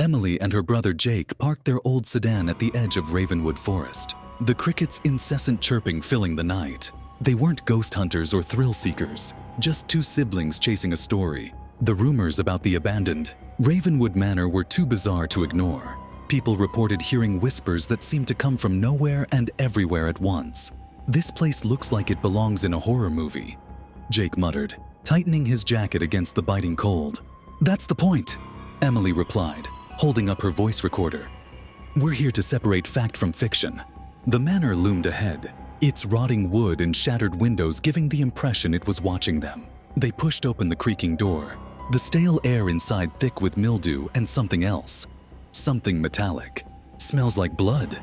Emily and her brother Jake parked their old sedan at the edge of Ravenwood Forest, the crickets' incessant chirping filling the night. They weren't ghost hunters or thrill seekers, just two siblings chasing a story. The rumors about the abandoned Ravenwood Manor were too bizarre to ignore. People reported hearing whispers that seemed to come from nowhere and everywhere at once. "This place looks like it belongs in a horror movie," Jake muttered, tightening his jacket against the biting cold. "That's the point," Emily replied, holding up her voice recorder. "We're here to separate fact from fiction." The manor loomed ahead, its rotting wood and shattered windows giving the impression it was watching them. They pushed open the creaking door, the stale air inside thick with mildew and something else. Something metallic. "Smells like blood,"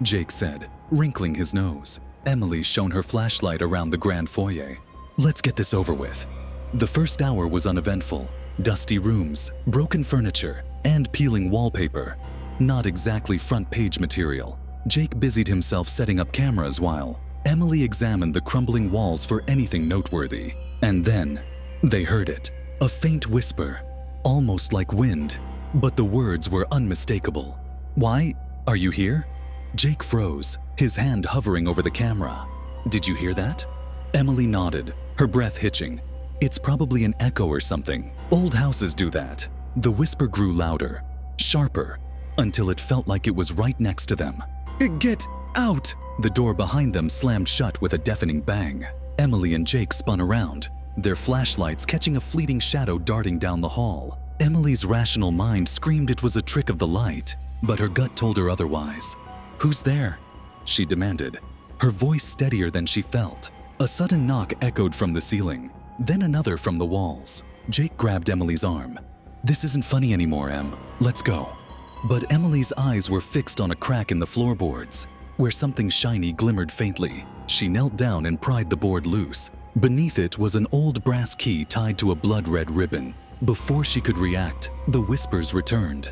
Jake said, wrinkling his nose. Emily shone her flashlight around the grand foyer. "Let's get this over with." The first hour was uneventful. Dusty rooms, broken furniture, and peeling wallpaper. Not exactly front-page material. Jake busied himself setting up cameras while Emily examined the crumbling walls for anything noteworthy. And then, they heard it. A faint whisper, almost like wind, but the words were unmistakable. "Why? Are you here?" Jake froze, his hand hovering over the camera. "Did you hear that?" Emily nodded, her breath hitching. "It's probably an echo or something. Old houses do that." The whisper grew louder, sharper, until it felt like it was right next to them. "Get out!" The door behind them slammed shut with a deafening bang. Emily and Jake spun around, their flashlights catching a fleeting shadow darting down the hall. Emily's rational mind screamed it was a trick of the light, but her gut told her otherwise. "Who's there?" she demanded, her voice steadier than she felt. A sudden knock echoed from the ceiling, then another from the walls. Jake grabbed Emily's arm. "This isn't funny anymore, Em. Let's go." But Emily's eyes were fixed on a crack in the floorboards, where something shiny glimmered faintly. She knelt down and pried the board loose. Beneath it was an old brass key tied to a blood-red ribbon. Before she could react, the whispers returned.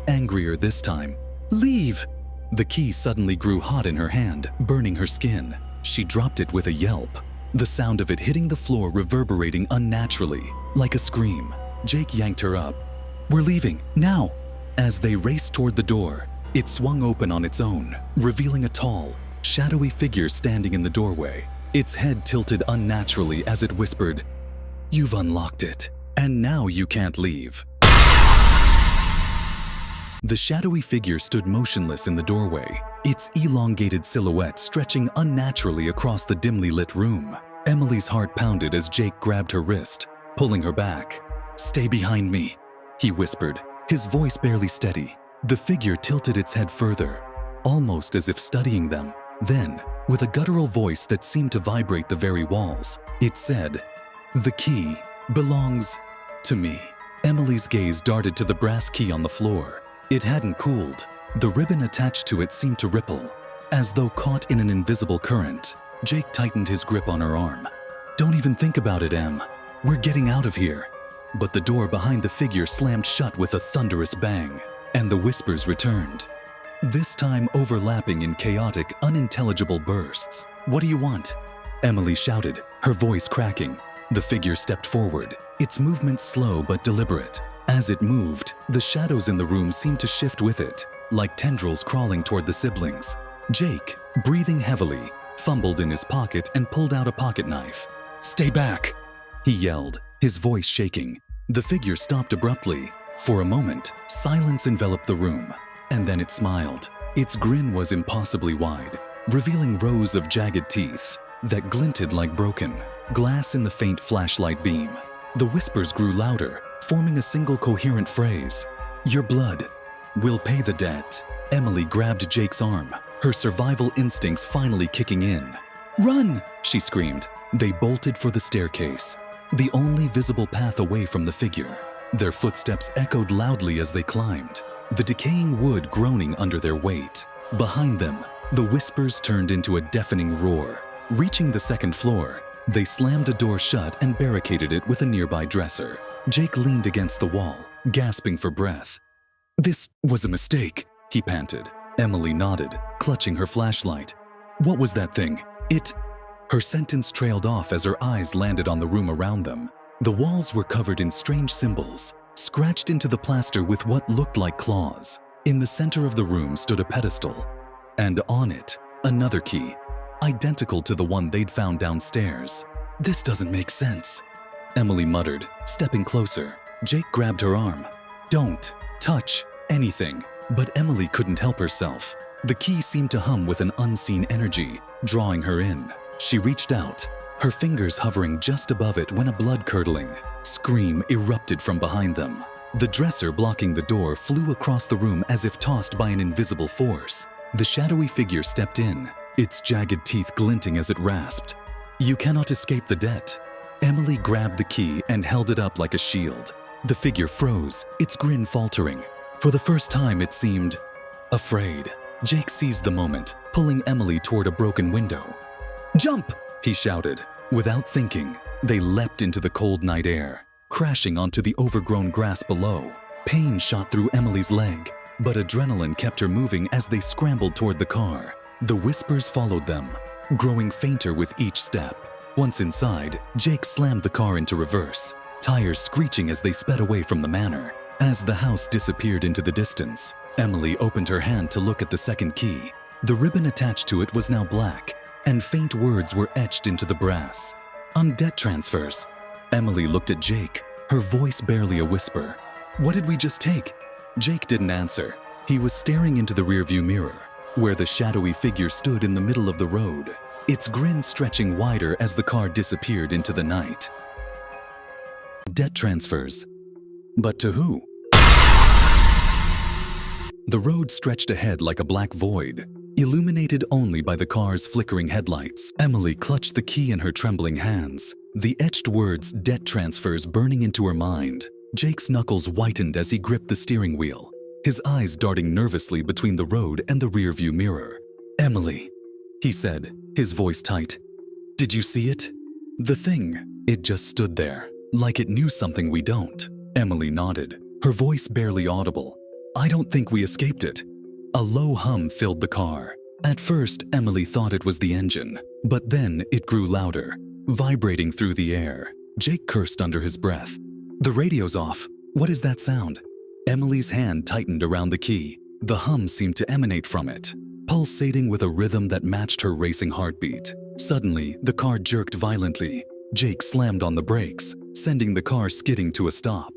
Angrier this time. "Leave!" The key suddenly grew hot in her hand, burning her skin. She dropped it with a yelp, the sound of it hitting the floor reverberating unnaturally, like a scream. Jake yanked her up. "We're leaving, now!" As they raced toward the door, it swung open on its own, revealing a tall, shadowy figure standing in the doorway. Its head tilted unnaturally as it whispered, "You've unlocked it, and now you can't leave." The shadowy figure stood motionless in the doorway, its elongated silhouette stretching unnaturally across the dimly lit room. Emily's heart pounded as Jake grabbed her wrist, pulling her back. "Stay behind me," he whispered, his voice barely steady. The figure tilted its head further, almost as if studying them. Then, with a guttural voice that seemed to vibrate the very walls, it said, "The key belongs to me." Emily's gaze darted to the brass key on the floor. It hadn't cooled. The ribbon attached to it seemed to ripple, as though caught in an invisible current. Jake tightened his grip on her arm. "Don't even think about it, Em. We're getting out of here." But the door behind the figure slammed shut with a thunderous bang, and the whispers returned. This time overlapping in chaotic, unintelligible bursts. "What do you want?" Emily shouted, her voice cracking. The figure stepped forward, its movement slow but deliberate. As it moved, the shadows in the room seemed to shift with it, like tendrils crawling toward the siblings. Jake, breathing heavily, fumbled in his pocket and pulled out a pocket knife. "Stay back!" he yelled, his voice shaking. The figure stopped abruptly. For a moment, silence enveloped the room, and then it smiled. Its grin was impossibly wide, revealing rows of jagged teeth that glinted like broken glass in the faint flashlight beam. The whispers grew louder, forming a single coherent phrase. "Your blood will pay the debt." Emily grabbed Jake's arm, her survival instincts finally kicking in. "Run!" she screamed. They bolted for the staircase, the only visible path away from the figure. Their footsteps echoed loudly as they climbed, the decaying wood groaning under their weight. Behind them, the whispers turned into a deafening roar. Reaching the second floor, they slammed a door shut and barricaded it with a nearby dresser. Jake leaned against the wall, gasping for breath. "This was a mistake," he panted. Emily nodded, clutching her flashlight. "What was that thing? It—" Her sentence trailed off as her eyes landed on the room around them. The walls were covered in strange symbols, scratched into the plaster with what looked like claws. In the center of the room stood a pedestal, and on it, another key, identical to the one they'd found downstairs. "This doesn't make sense," Emily muttered, stepping closer. Jake grabbed her arm. "Don't touch anything." But Emily couldn't help herself. The key seemed to hum with an unseen energy, drawing her in. She reached out, her fingers hovering just above it when a blood-curdling scream erupted from behind them. The dresser blocking the door flew across the room as if tossed by an invisible force. The shadowy figure stepped in, its jagged teeth glinting as it rasped. "You cannot escape the debt." Emily grabbed the key and held it up like a shield. The figure froze, its grin faltering. For the first time, it seemed afraid. Jake seized the moment, pulling Emily toward a broken window. "Jump!" he shouted. Without thinking, they leapt into the cold night air, crashing onto the overgrown grass below. Pain shot through Emily's leg, but adrenaline kept her moving as they scrambled toward the car. The whispers followed them, growing fainter with each step. Once inside, Jake slammed the car into reverse, tires screeching as they sped away from the manor. As the house disappeared into the distance, Emily opened her hand to look at the second key. The ribbon attached to it was now black, and faint words were etched into the brass. "On debt transfers." Emily looked at Jake, her voice barely a whisper. "What did we just take?" Jake didn't answer. He was staring into the rearview mirror, where the shadowy figure stood in the middle of the road, its grin stretching wider as the car disappeared into the night. Debt transfers. But to who? The road stretched ahead like a black void, illuminated only by the car's flickering headlights. Emily clutched the key in her trembling hands, the etched words "debt transfers" burning into her mind. Jake's knuckles whitened as he gripped the steering wheel, his eyes darting nervously between the road and the rearview mirror. "Emily," he said, his voice tight. "Did you see it?" "The thing." It just stood there, like it knew something we don't. Emily nodded, her voice barely audible. "I don't think we escaped it." A low hum filled the car. At first, Emily thought it was the engine, but then it grew louder, vibrating through the air. Jake cursed under his breath. "The radio's off. What is that sound?" Emily's hand tightened around the key. The hum seemed to emanate from it, pulsating with a rhythm that matched her racing heartbeat. Suddenly, the car jerked violently. Jake slammed on the brakes, sending the car skidding to a stop.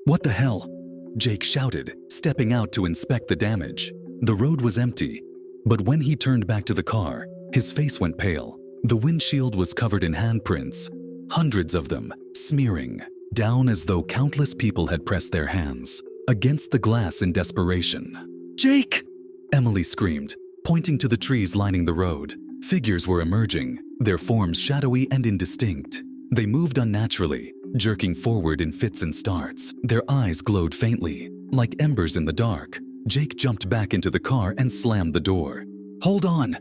"What the hell?" Jake shouted, stepping out to inspect the damage. The road was empty, but when he turned back to the car, his face went pale. The windshield was covered in handprints, hundreds of them, smearing down as though countless people had pressed their hands against the glass in desperation. "Jake!" Emily screamed, pointing to the trees lining the road. Figures were emerging, their forms shadowy and indistinct. They moved unnaturally, jerking forward in fits and starts. Their eyes glowed faintly, like embers in the dark. Jake jumped back into the car and slammed the door. "Hold on!"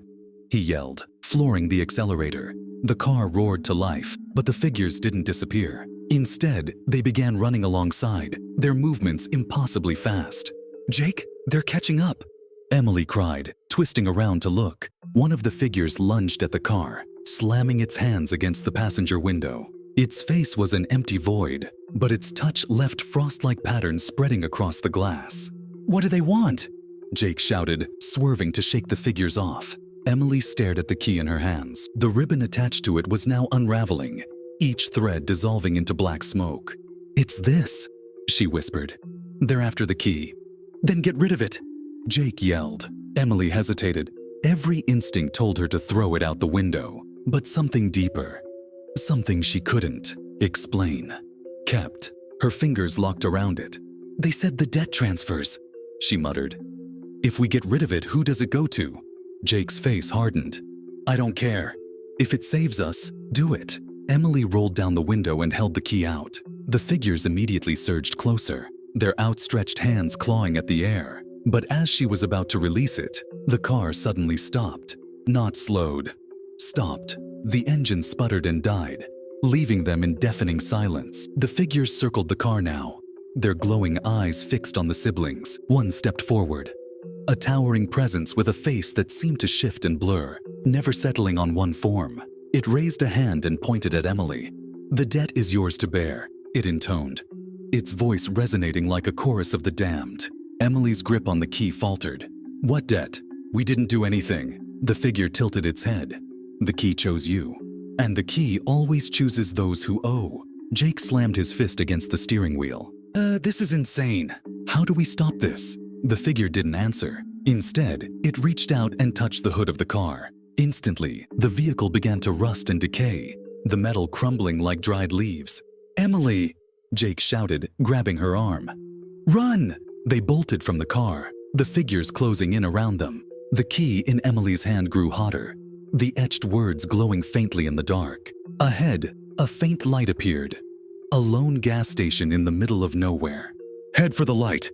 he yelled, flooring the accelerator. The car roared to life, but the figures didn't disappear. Instead, they began running alongside, their movements impossibly fast. "Jake, they're catching up!" Emily cried, twisting around to look. One of the figures lunged at the car, slamming its hands against the passenger window. Its face was an empty void, but its touch left frost-like patterns spreading across the glass. "What do they want?" Jake shouted, swerving to shake the figures off. Emily stared at the key in her hands. The ribbon attached to it was now unraveling, each thread dissolving into black smoke. "It's this," she whispered. "They're after the key." "Then get rid of it," Jake yelled. Emily hesitated. Every instinct told her to throw it out the window, but something deeper, something she couldn't explain, kept. Her fingers locked around it. "They said the debt transfers," she muttered. "If we get rid of it, who does it go to?" Jake's face hardened. "I don't care. If it saves us, do it." Emily rolled down the window and held the key out. The figures immediately surged closer, their outstretched hands clawing at the air. But as she was about to release it, the car suddenly stopped. Not slowed. Stopped. The engine sputtered and died, leaving them in deafening silence. The figures circled the car now, their glowing eyes fixed on the siblings. One stepped forward, a towering presence with a face that seemed to shift and blur, never settling on one form. It raised a hand and pointed at Emily. "The debt is yours to bear," it intoned. its voice resonating like a chorus of the damned. Emily's grip on the key faltered. What debt? We didn't do anything. The figure tilted its head. The key chose you. And the key always chooses those who owe. Jake slammed his fist against the steering wheel. This is insane. How do we stop this? The figure didn't answer. Instead, it reached out and touched the hood of the car. Instantly, the vehicle began to rust and decay, the metal crumbling like dried leaves. Emily! Jake shouted, grabbing her arm. Run! They bolted from the car, the figures closing in around them. The key in Emily's hand grew hotter, the etched words glowing faintly in the dark. Ahead, a faint light appeared. A lone gas station in the middle of nowhere. Head for the light,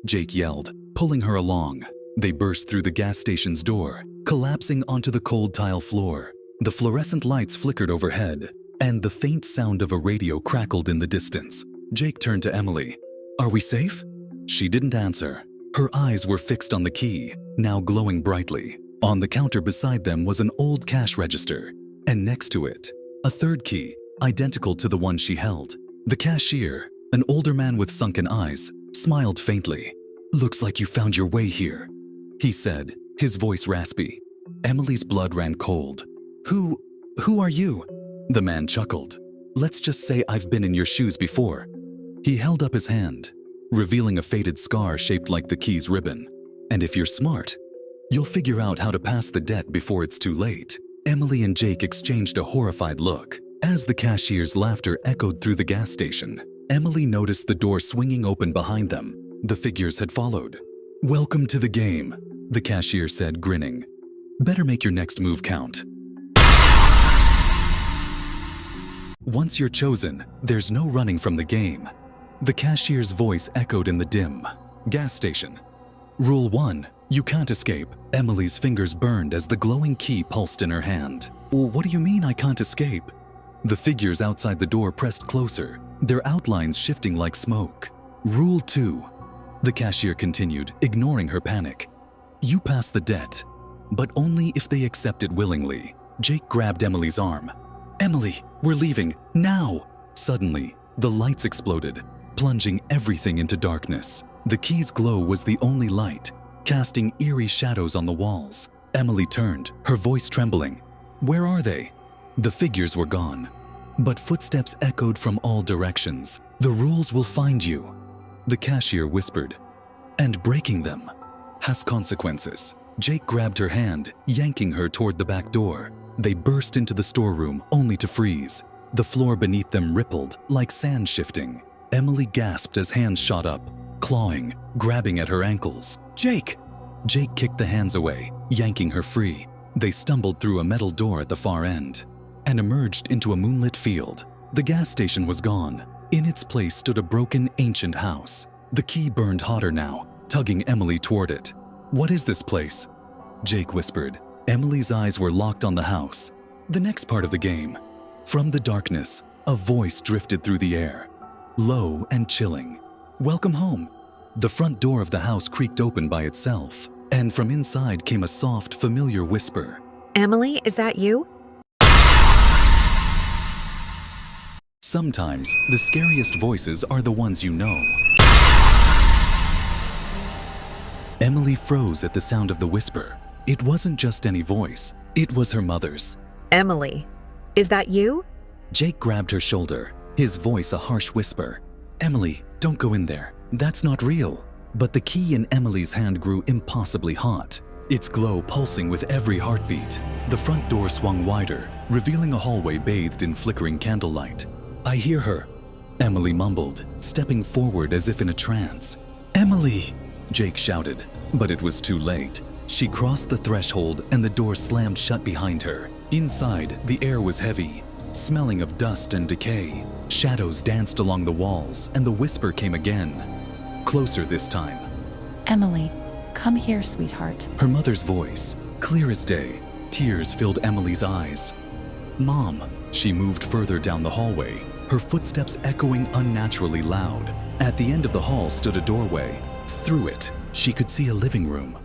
Jake yelled, pulling her along. They burst through the gas station's door, collapsing onto the cold tile floor. The fluorescent lights flickered overhead, and the faint sound of a radio crackled in the distance. Jake turned to Emily. Are we safe? She didn't answer. Her eyes were fixed on the key, now glowing brightly. On the counter beside them was an old cash register, and next to it, a third key, identical to the one she held. The cashier, an older man with sunken eyes, smiled faintly. Looks like you found your way here, he said, his voice raspy. Emily's blood ran cold. Who are you? The man chuckled. Let's just say I've been in your shoes before. He held up his hand, revealing a faded scar shaped like the key's ribbon. And if you're smart, you'll figure out how to pass the debt before it's too late. Emily and Jake exchanged a horrified look. As the cashier's laughter echoed through the gas station, Emily noticed the door swinging open behind them. The figures had followed. Welcome to the game, the cashier said, grinning. Better make your next move count. Once you're chosen, there's no running from the game. The cashier's voice echoed in the dim gas station. Rule 1, you can't escape. Emily's fingers burned as the glowing key pulsed in her hand. What do you mean I can't escape? The figures outside the door pressed closer, their outlines shifting like smoke. Rule 2, the cashier continued, ignoring her panic. You pass the debt, but only if they accept it willingly. Jake grabbed Emily's arm. Emily, we're leaving, now! Suddenly, the lights exploded, plunging everything into darkness. The key's glow was the only light, casting eerie shadows on the walls. Emily turned, her voice trembling. Where are they? The figures were gone, but footsteps echoed from all directions. The rules will find you, the cashier whispered, and breaking them has consequences. Jake grabbed her hand, yanking her toward the back door. They burst into the storeroom, only to freeze. The floor beneath them rippled, like sand shifting. Emily gasped as hands shot up, clawing, grabbing at her ankles. Jake! Jake kicked the hands away, yanking her free. They stumbled through a metal door at the far end and emerged into a moonlit field. The gas station was gone. In its place stood a broken, ancient house. The key burned hotter now, tugging Emily toward it. What is this place? Jake whispered. Emily's eyes were locked on the house. The next part of the game. From the darkness, a voice drifted through the air, low and chilling. Welcome home. The front door of the house creaked open by itself, and from inside came a soft, familiar whisper. Emily, is that you? Sometimes, the scariest voices are the ones you know. Emily froze at the sound of the whisper. It wasn't just any voice, it was her mother's. Emily, is that you? Jake grabbed her shoulder, his voice a harsh whisper. Emily, don't go in there. That's not real. But the key in Emily's hand grew impossibly hot, its glow pulsing with every heartbeat. The front door swung wider, revealing a hallway bathed in flickering candlelight. I hear her, Emily mumbled, stepping forward as if in a trance. Emily! Jake shouted, but it was too late. She crossed the threshold and the door slammed shut behind her. Inside, the air was heavy, smelling of dust and decay. Shadows danced along the walls and the whisper came again, closer this time. Emily, come here, sweetheart. Her mother's voice, clear as day. Tears filled Emily's eyes. Mom. She moved further down the hallway, her footsteps echoing unnaturally loud. At the end of the hall stood a doorway. Through it, she could see a living room.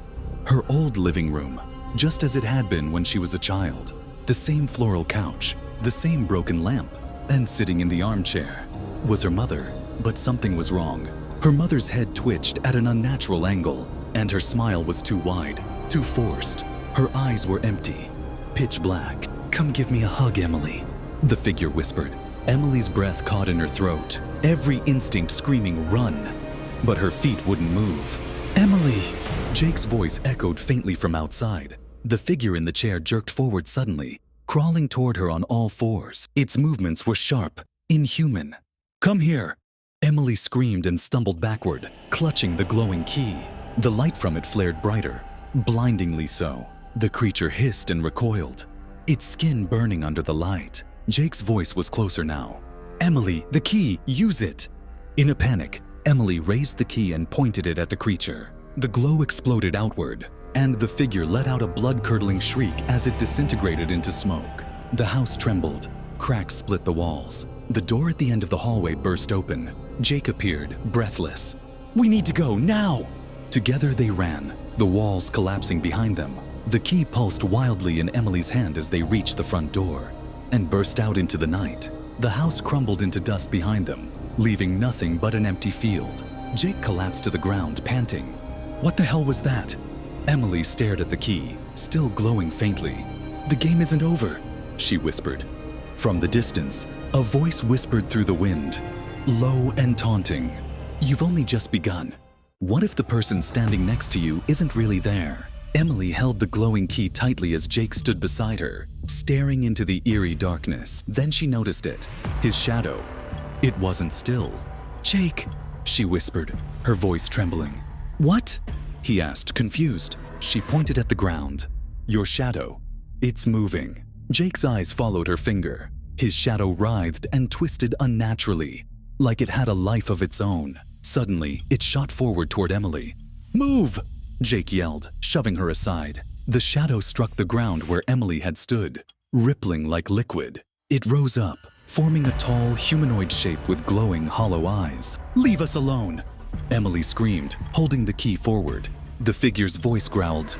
Her old living room, just as it had been when she was a child. The same floral couch, the same broken lamp, and sitting in the armchair was her mother. But something was wrong. Her mother's head twitched at an unnatural angle, and her smile was too wide, too forced. Her eyes were empty, pitch black. "Come give me a hug, Emily," the figure whispered. Emily's breath caught in her throat, every instinct screaming, "Run!" But her feet wouldn't move. "Emily!" Jake's voice echoed faintly from outside. The figure in the chair jerked forward suddenly, crawling toward her on all fours. Its movements were sharp, inhuman. "Come here!" Emily screamed and stumbled backward, clutching the glowing key. The light from it flared brighter, blindingly so. The creature hissed and recoiled, its skin burning under the light. Jake's voice was closer now. "Emily, the key! Use it!" In a panic, Emily raised the key and pointed it at the creature. The glow exploded outward, and the figure let out a blood-curdling shriek as it disintegrated into smoke. The house trembled. Cracks split the walls. The door at the end of the hallway burst open. Jake appeared, breathless. "We need to go, now!" Together they ran, the walls collapsing behind them. The key pulsed wildly in Emily's hand as they reached the front door and burst out into the night. The house crumbled into dust behind them, leaving nothing but an empty field. Jake collapsed to the ground, panting. What the hell was that? Emily stared at the key, still glowing faintly. "The game isn't over," she whispered. From the distance, a voice whispered through the wind, low and taunting. "You've only just begun. What if the person standing next to you isn't really there?" Emily held the glowing key tightly as Jake stood beside her, staring into the eerie darkness. Then she noticed it, his shadow. It wasn't still. "Jake," she whispered, her voice trembling. "What?" he asked, confused. She pointed at the ground. "Your shadow. It's moving." Jake's eyes followed her finger. His shadow writhed and twisted unnaturally, like it had a life of its own. Suddenly, it shot forward toward Emily. "Move!" Jake yelled, shoving her aside. The shadow struck the ground where Emily had stood, rippling like liquid. It rose up, forming a tall, humanoid shape with glowing, hollow eyes. "Leave us alone!" Emily screamed, holding the key forward. The figure's voice growled,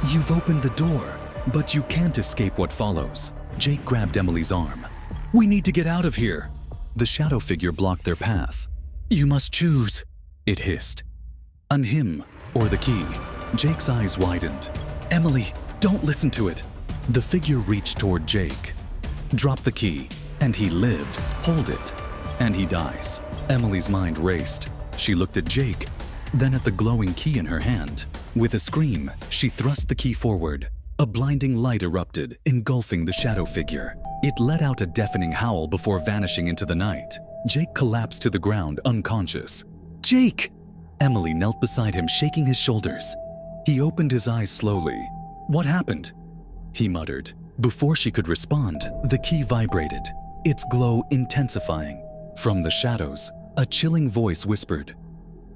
"You've opened the door, but you can't escape what follows." Jake grabbed Emily's arm. "We need to get out of here." The shadow figure blocked their path. "You must choose," it hissed. "On him or the key." Jake's eyes widened. "Emily, don't listen to it." The figure reached toward Jake. "Drop the key, and he lives. Hold it, and he dies." Emily's mind raced. She looked at Jake, then at the glowing key in her hand. With a scream, she thrust the key forward. A blinding light erupted, engulfing the shadow figure. It let out a deafening howl before vanishing into the night. Jake collapsed to the ground, unconscious. "Jake!" Emily knelt beside him, shaking his shoulders. He opened his eyes slowly. "What happened?" he muttered. Before she could respond, the key vibrated, its glow intensifying. From the shadows, a chilling voice whispered,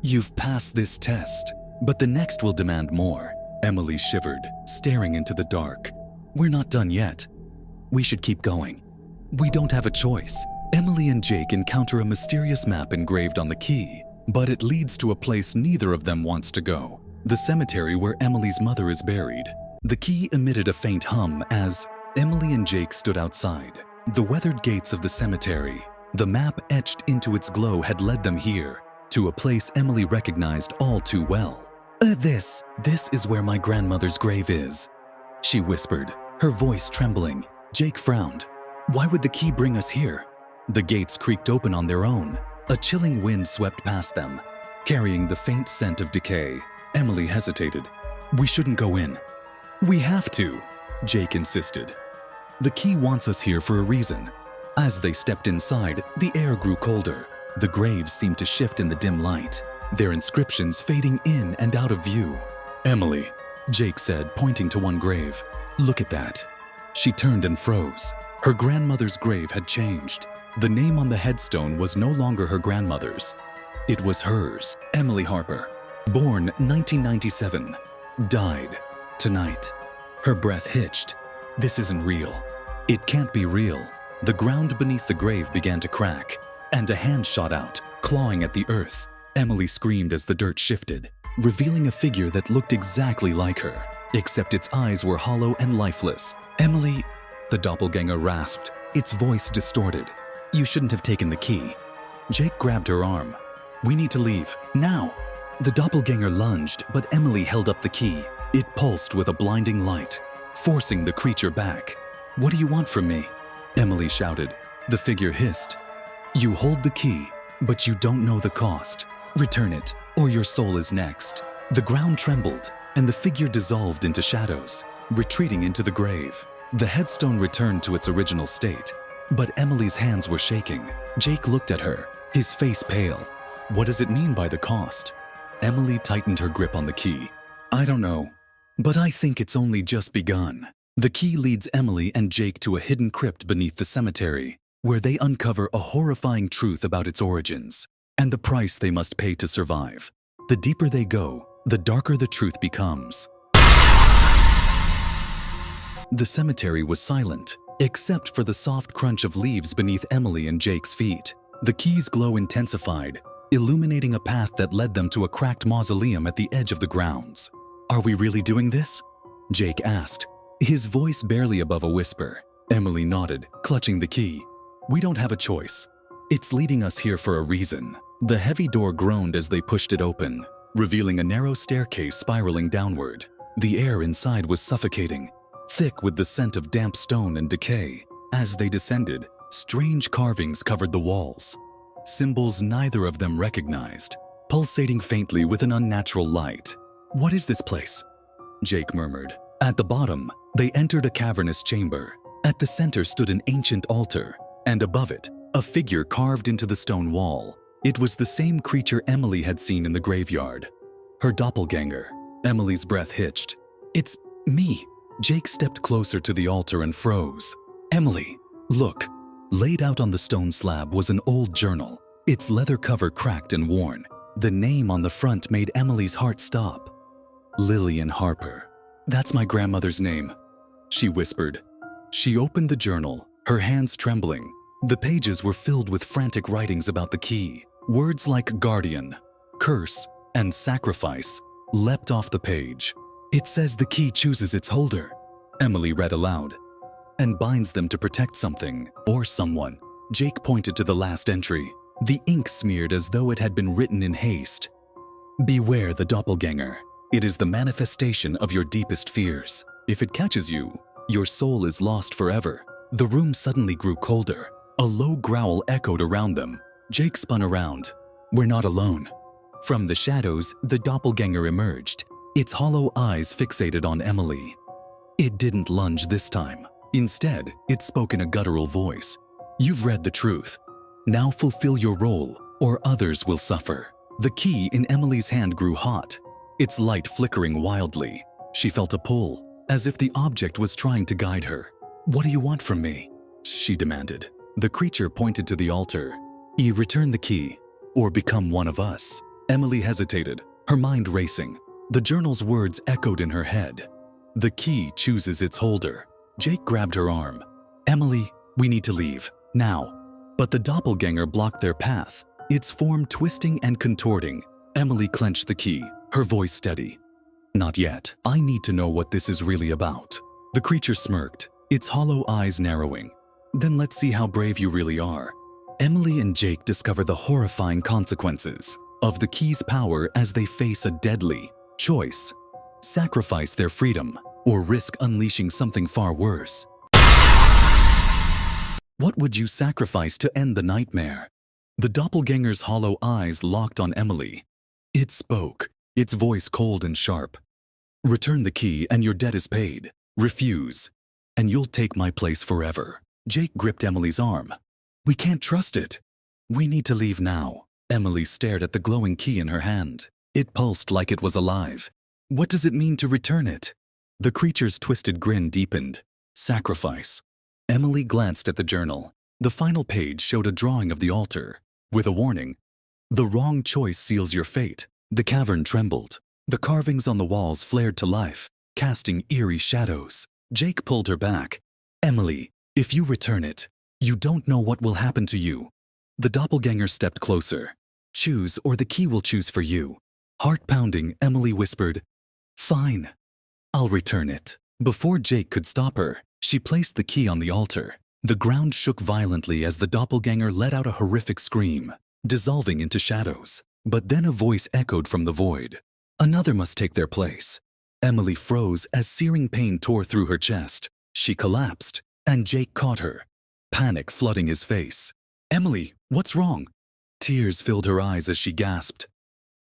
"You've passed this test, but the next will demand more." Emily shivered, staring into the dark. "We're not done yet. We should keep going. We don't have a choice." Emily and Jake encounter a mysterious map engraved on the key, but it leads to a place neither of them wants to go. The cemetery where Emily's mother is buried. The key emitted a faint hum as Emily and Jake stood outside. The weathered gates of the cemetery, the map etched into its glow, had led them here, to a place Emily recognized all too well. This is where my grandmother's grave is," she whispered, her voice trembling. Jake frowned. "Why would the key bring us here?" The gates creaked open on their own. A chilling wind swept past them, carrying the faint scent of decay. Emily hesitated. "We shouldn't go in." "We have to," Jake insisted. "The key wants us here for a reason." As they stepped inside, the air grew colder. The graves seemed to shift in the dim light, their inscriptions fading in and out of view. "Emily," Jake said, pointing to one grave. "Look at that." She turned and froze. Her grandmother's grave had changed. The name on the headstone was no longer her grandmother's. It was hers. Emily Harper. Born 1997. Died tonight. Her breath hitched. This isn't real. It can't be real. The ground beneath the grave began to crack, and a hand shot out, clawing at the earth. Emily screamed as the dirt shifted, revealing a figure that looked exactly like her, except its eyes were hollow and lifeless. "Emily," the doppelganger rasped, its voice distorted. "You shouldn't have taken the key." Jake grabbed her arm. We need to leave, now! The doppelganger lunged, but Emily held up the key. It pulsed with a blinding light, forcing the creature back. What do you want from me? Emily shouted. The figure hissed. You hold the key, but you don't know the cost. Return it, or your soul is next. The ground trembled, and the figure dissolved into shadows, retreating into the grave. The headstone returned to its original state, but Emily's hands were shaking. Jake looked at her, his face pale. What does it mean by the cost? Emily tightened her grip on the key. I don't know, but I think it's only just begun. The key leads Emily and Jake to a hidden crypt beneath the cemetery, where they uncover a horrifying truth about its origins and the price they must pay to survive. The deeper they go, the darker the truth becomes. The cemetery was silent, except for the soft crunch of leaves beneath Emily and Jake's feet. The key's glow intensified, illuminating a path that led them to a cracked mausoleum at the edge of the grounds. Are we really doing this? Jake asked, his voice barely above a whisper. Emily nodded, clutching the key. We don't have a choice. It's leading us here for a reason. The heavy door groaned as they pushed it open, revealing a narrow staircase spiraling downward. The air inside was suffocating, thick with the scent of damp stone and decay. As they descended, strange carvings covered the walls, symbols neither of them recognized, pulsating faintly with an unnatural light. What is this place? Jake murmured. At the bottom, they entered a cavernous chamber. At the center stood an ancient altar, and above it, a figure carved into the stone wall. It was the same creature Emily had seen in the graveyard. Her doppelganger. Emily's breath hitched. It's me. Jake stepped closer to the altar and froze. Emily, look. Laid out on the stone slab was an old journal, its leather cover cracked and worn. The name on the front made Emily's heart stop. Lillian Harper. That's my grandmother's name, she whispered. She opened the journal, her hands trembling. The pages were filled with frantic writings about the key. Words like guardian, curse, and sacrifice leapt off the page. It says the key chooses its holder, Emily read aloud, and binds them to protect something or someone. Jake pointed to the last entry. The ink smeared as though it had been written in haste. Beware the doppelganger. It is the manifestation of your deepest fears. If it catches you, your soul is lost forever. The room suddenly grew colder. A low growl echoed around them. Jake spun around. We're not alone. From the shadows, the doppelganger emerged, its hollow eyes fixated on Emily. It didn't lunge this time. Instead, it spoke in a guttural voice. You've read the truth. Now fulfill your role, or others will suffer. The key in Emily's hand grew hot, its light flickering wildly. She felt a pull, as if the object was trying to guide her. What do you want from me? She demanded. The creature pointed to the altar. Return the key, or become one of us. Emily hesitated, her mind racing. The journal's words echoed in her head. The key chooses its holder. Jake grabbed her arm. Emily, we need to leave, now. But the doppelganger blocked their path, its form twisting and contorting. Emily clenched the key, her voice steady. Not yet. I need to know what this is really about. The creature smirked, its hollow eyes narrowing. Then let's see how brave you really are. Emily and Jake discover the horrifying consequences of the key's power as they face a deadly choice. Sacrifice their freedom or risk unleashing something far worse. What would you sacrifice to end the nightmare? The doppelganger's hollow eyes locked on Emily. It spoke, its voice cold and sharp. Return the key and your debt is paid. Refuse, and you'll take my place forever. Jake gripped Emily's arm. We can't trust it. We need to leave now. Emily stared at the glowing key in her hand. It pulsed like it was alive. What does it mean to return it? The creature's twisted grin deepened. Sacrifice. Emily glanced at the journal. The final page showed a drawing of the altar, with a warning. The wrong choice seals your fate. The cavern trembled. The carvings on the walls flared to life, casting eerie shadows. Jake pulled her back. Emily, if you return it, you don't know what will happen to you. The doppelganger stepped closer. Choose, or the key will choose for you. Heart pounding, Emily whispered, Fine, I'll return it. Before Jake could stop her, she placed the key on the altar. The ground shook violently as the doppelganger let out a horrific scream. dissolving into shadows. But then a voice echoed from the void. Another must take their place. Emily froze as searing pain tore through her chest. She collapsed, and Jake caught her, panic flooding his face. "Emily, what's wrong?" Tears filled her eyes as she gasped.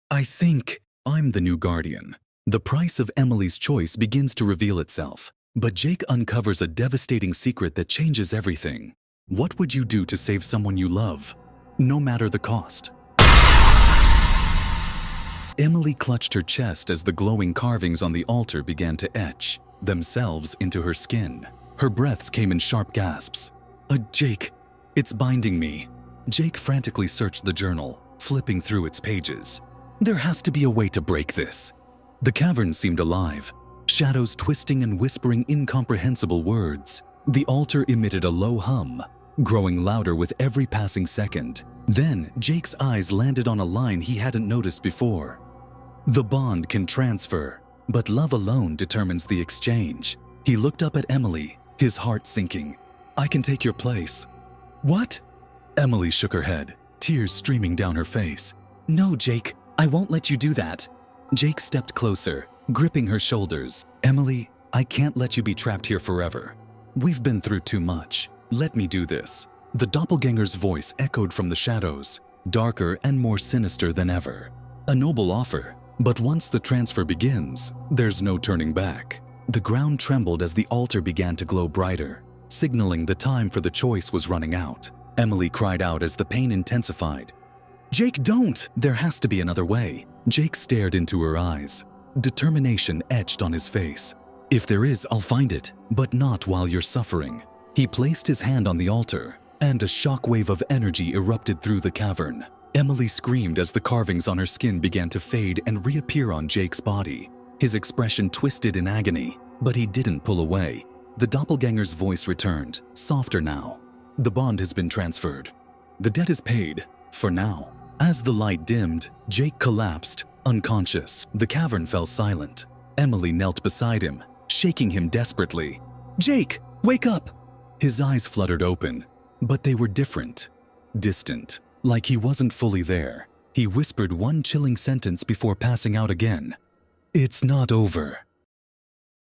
"I think I'm the new guardian." The price of Emily's choice begins to reveal itself, but Jake uncovers a devastating secret that changes everything. What would you do to save someone you love, no matter the cost? Emily clutched her chest as the glowing carvings on the altar began to etch themselves into her skin. Her breaths came in sharp gasps. Jake, it's binding me." Jake frantically searched the journal, flipping through its pages. "There has to be a way to break this." The cavern seemed alive, shadows twisting and whispering incomprehensible words. The altar emitted a low hum, growing louder with every passing second. Then Jake's eyes landed on a line he hadn't noticed before. "The bond can transfer, but love alone determines the exchange." He looked up at Emily, his heart sinking. "I can take your place." "What?" Emily shook her head, tears streaming down her face. "No, Jake, I won't let you do that." Jake stepped closer, gripping her shoulders. "Emily, I can't let you be trapped here forever. We've been through too much. Let me do this." The doppelganger's voice echoed from the shadows, darker and more sinister than ever. "A noble offer, but once the transfer begins, there's no turning back." The ground trembled as the altar began to glow brighter, signaling the time for the choice was running out. Emily cried out as the pain intensified. "Jake, don't! There has to be another way." Jake stared into her eyes, determination etched on his face. "If there is, I'll find it, but not while you're suffering." He placed his hand on the altar, and a shockwave of energy erupted through the cavern. Emily screamed as the carvings on her skin began to fade and reappear on Jake's body. His expression twisted in agony, but he didn't pull away. The doppelganger's voice returned, softer now. "The bond has been transferred. The debt is paid, for now." As the light dimmed, Jake collapsed, unconscious. The cavern fell silent. Emily knelt beside him, shaking him desperately. "Jake, wake up!" His eyes fluttered open, but they were different, distant, like he wasn't fully there. He whispered one chilling sentence before passing out again. "It's not over."